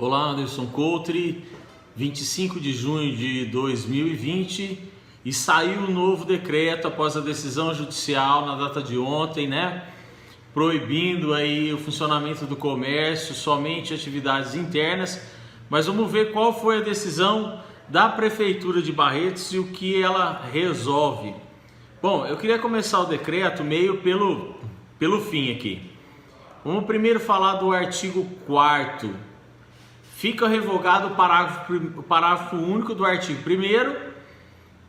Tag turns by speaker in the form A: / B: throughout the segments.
A: Olá, Anderson Coutre, 25 de junho de 2020 e saiu um novo decreto após a decisão judicial na data de ontem, né? Proibindo aí o funcionamento do comércio, somente atividades internas. Mas vamos ver qual foi a decisão da Prefeitura de Barretos e o que ela resolve. Bom, eu queria começar o decreto meio pelo fim aqui. Vamos primeiro falar do artigo 4º. Fica revogado o parágrafo único do artigo 1º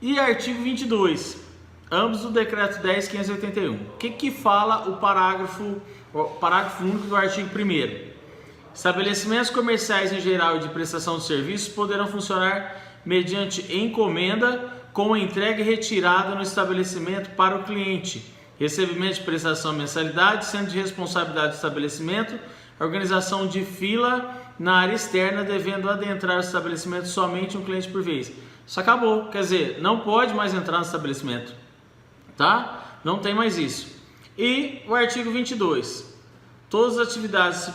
A: e artigo 22, ambos do decreto 10.581. O que fala o parágrafo único do artigo 1º? Estabelecimentos comerciais em geral e de prestação de serviços poderão funcionar mediante encomenda com entrega e retirada no estabelecimento para o cliente, recebimento de prestação mensalidade, sendo de responsabilidade do estabelecimento, organização de fila na área externa, devendo adentrar o estabelecimento somente um cliente por vez. Isso acabou, quer dizer, não pode mais entrar no estabelecimento, tá? Não tem mais isso. E o artigo 22, todas as atividades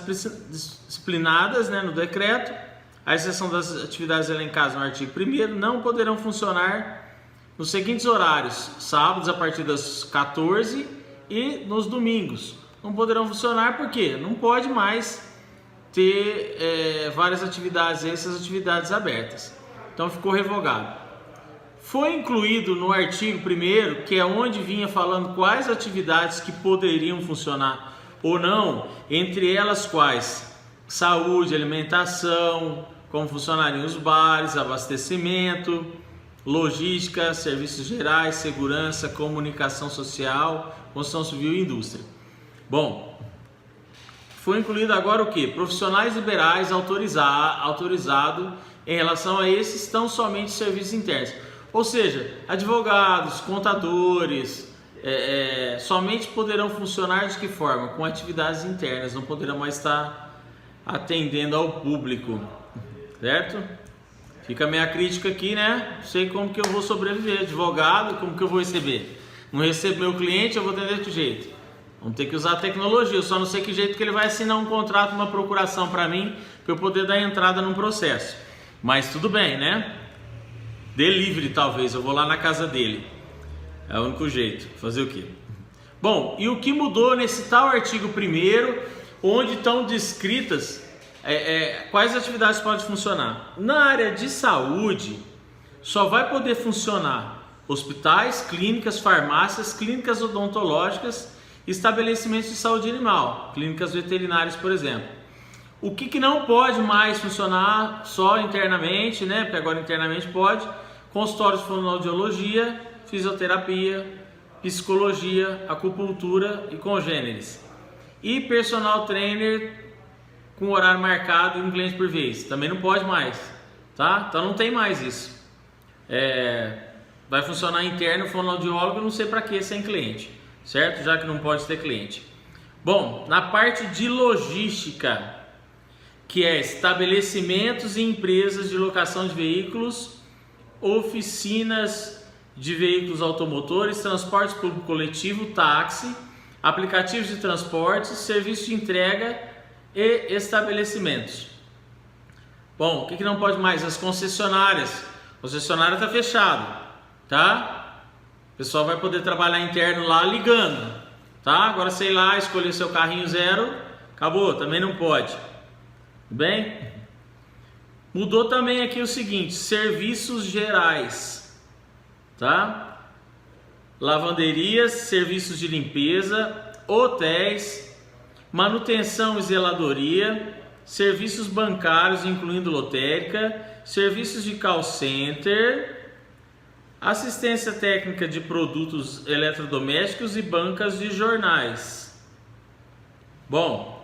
A: disciplinadas, né, no decreto, à exceção das atividades elencadas no artigo 1º, não poderão funcionar nos seguintes horários: sábados a partir das 14 e nos domingos. Não poderão funcionar porque não pode mais ter várias atividades, essas atividades abertas. Então ficou revogado. Foi incluído no artigo 1º, que é onde vinha falando quais atividades que poderiam funcionar ou não, entre elas quais: saúde, alimentação, como funcionariam os bares, abastecimento, logística, serviços gerais, segurança, comunicação social, construção civil e indústria. Bom, foi incluído agora o que? Profissionais liberais autorizados em relação a esses estão somente serviços internos. Ou seja, advogados, contadores, somente poderão funcionar de que forma? Com atividades internas, não poderão mais estar atendendo ao público, certo? Fica a minha crítica aqui, né? Não sei como que eu vou sobreviver, advogado, como que eu vou receber? Não recebo meu cliente, eu vou atender de outro jeito. Vamos ter que usar a tecnologia, eu só não sei que jeito que ele vai assinar um contrato, uma procuração para mim, para eu poder dar entrada num processo. Mas tudo bem, né? Delivery talvez, eu vou lá na casa dele. É o único jeito, fazer o quê? Bom, e o que mudou nesse tal artigo 1º, onde estão descritas quais atividades podem funcionar? Na área de saúde, só vai poder funcionar hospitais, clínicas, farmácias, clínicas odontológicas, estabelecimentos de saúde animal, clínicas veterinárias, por exemplo. O que não pode mais funcionar só internamente, né? Porque agora internamente pode: consultórios de fonoaudiologia, fisioterapia, psicologia, acupuntura e congêneres. E personal trainer com horário marcado e um cliente por vez. Também não pode mais, tá? Então não tem mais isso. Vai funcionar interno, fonoaudiólogo, não sei para que sem cliente, certo? Já que não pode ter cliente. Bom, na parte de logística, que é estabelecimentos e empresas de locação de veículos, oficinas de veículos automotores, transporte público coletivo, táxi, aplicativos de transporte, serviço de entrega e estabelecimentos. Bom, o que não pode mais? As concessionárias. A concessionária está fechado, tá? O pessoal vai poder trabalhar interno lá ligando, tá? Agora, sei lá, escolher seu carrinho zero, acabou, também não pode. Tudo bem? Mudou também aqui o seguinte: serviços gerais, tá? Lavanderias, serviços de limpeza, hotéis, manutenção e zeladoria, serviços bancários, incluindo lotérica, serviços de call center, assistência técnica de produtos eletrodomésticos e bancas de jornais. Bom,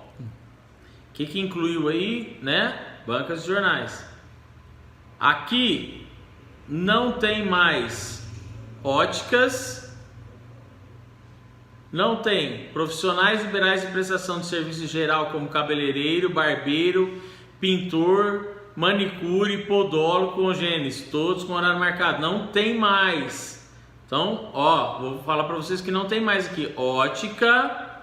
A: o que incluiu aí, né? Bancas de jornais. Aqui não tem mais óticas, não tem profissionais liberais de prestação de serviço geral como cabeleireiro, barbeiro, pintor, manicure, podólogo, congêneres, todos com horário marcado. Não tem mais. Então, vou falar para vocês que não tem mais aqui ótica,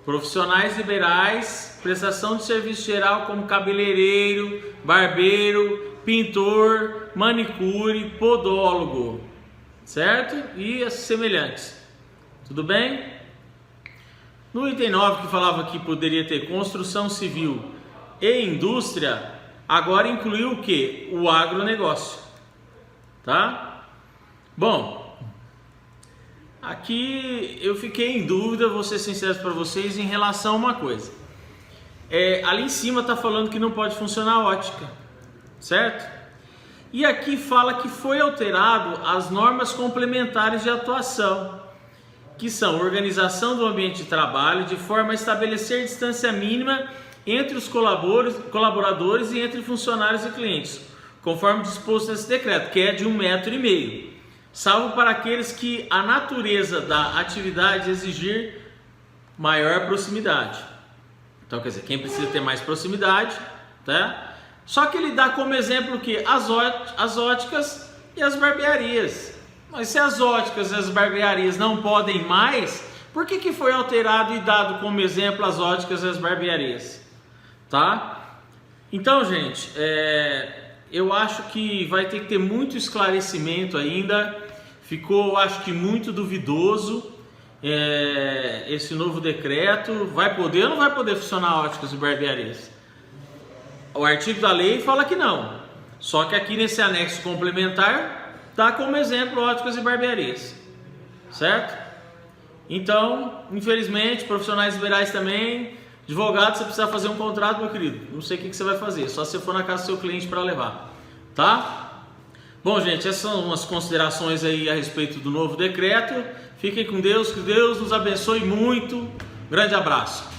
A: Profissionais liberais, prestação de serviço geral como cabeleireiro, barbeiro, pintor, manicure, podólogo, certo? E as semelhantes. Tudo bem? No item 9 que falava que poderia ter construção civil e indústria, agora incluiu o que? O agronegócio, tá? Bom, aqui eu fiquei em dúvida, vou ser sincero para vocês, em relação a uma coisa. Ali em cima está falando que não pode funcionar a ótica, certo? E aqui fala que foi alterado as normas complementares de atuação, que são organização do ambiente de trabalho, de forma a estabelecer distância mínima entre os colaboradores e entre funcionários e clientes, conforme disposto nesse decreto, que é de 1,5 metro, salvo para aqueles que a natureza da atividade exigir maior proximidade. Então, quer dizer, quem precisa ter mais proximidade, tá? Só que ele dá como exemplo que as óticas e as barbearias. Mas se as óticas e as barbearias não podem mais, por que foi alterado e dado como exemplo as óticas e as barbearias? Tá? Então, gente, eu acho que vai ter que ter muito esclarecimento ainda. Ficou, acho que, muito duvidoso esse novo decreto. Vai poder ou não vai poder funcionar óticas e barbearias? O artigo da lei fala que não. Só que aqui nesse anexo complementar está como exemplo óticas e barbearias, certo? Então, infelizmente, profissionais liberais também, advogado, você precisa fazer um contrato, meu querido. Não sei o que você vai fazer, só se você for na casa do seu cliente para levar, tá? Bom, gente, essas são umas considerações aí a respeito do novo decreto. Fiquem com Deus, que Deus nos abençoe muito. Grande abraço.